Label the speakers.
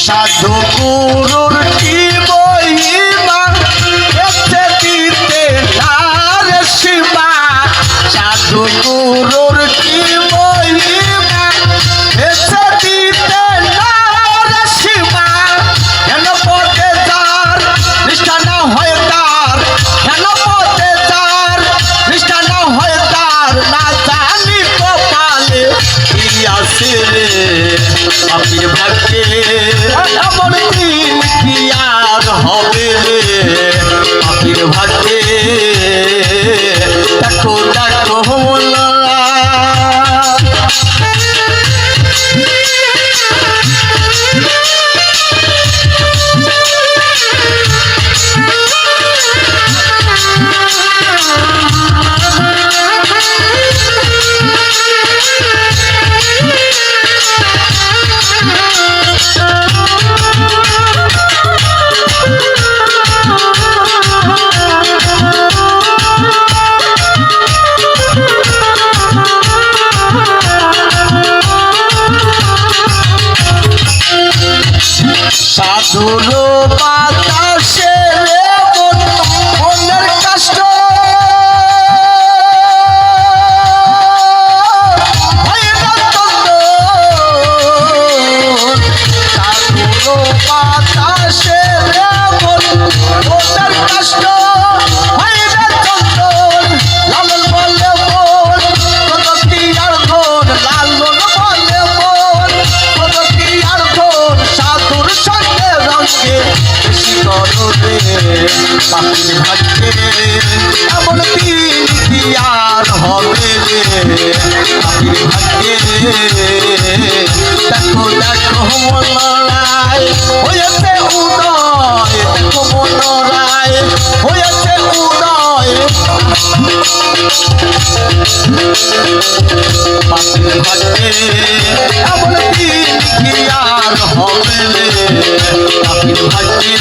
Speaker 1: সাধু গুরুর কি মহিমা এতে দিতে তার সীমা সাধু গুরুর কি মহিমা এতে দিতে তার সীমা কেন পথে যার নিষ্ঠা না হয় তার কেন পথে যার নিষ্ঠা না হয় তার না জানি কপালে কি আছে রে পাপির ভাগ্যে এমন দিন কি আর হবে রে পাপির ভাগ্যে দেখো দেখো মোলা সাধুর বাতাসে মনের কষ্ট সাধুর বাতাসে মনের কষ্ট লালন বলে বোন কত কি আর ধন লালন বলে বোন কত কি আর ধন সাধুর সঙ্গে রঙে বেশি করবে পাখির ভাগ্যে এমন দিন কি আর হবে রে পাখির ভাগ্যে দেখো দেখো মনরায় হয়েছে উদয় দেখো মনরায় হয়েছে উদয় পাখির ভাগ্যে এমন দিন কি আর হবে রে পাখির ভাগ্যে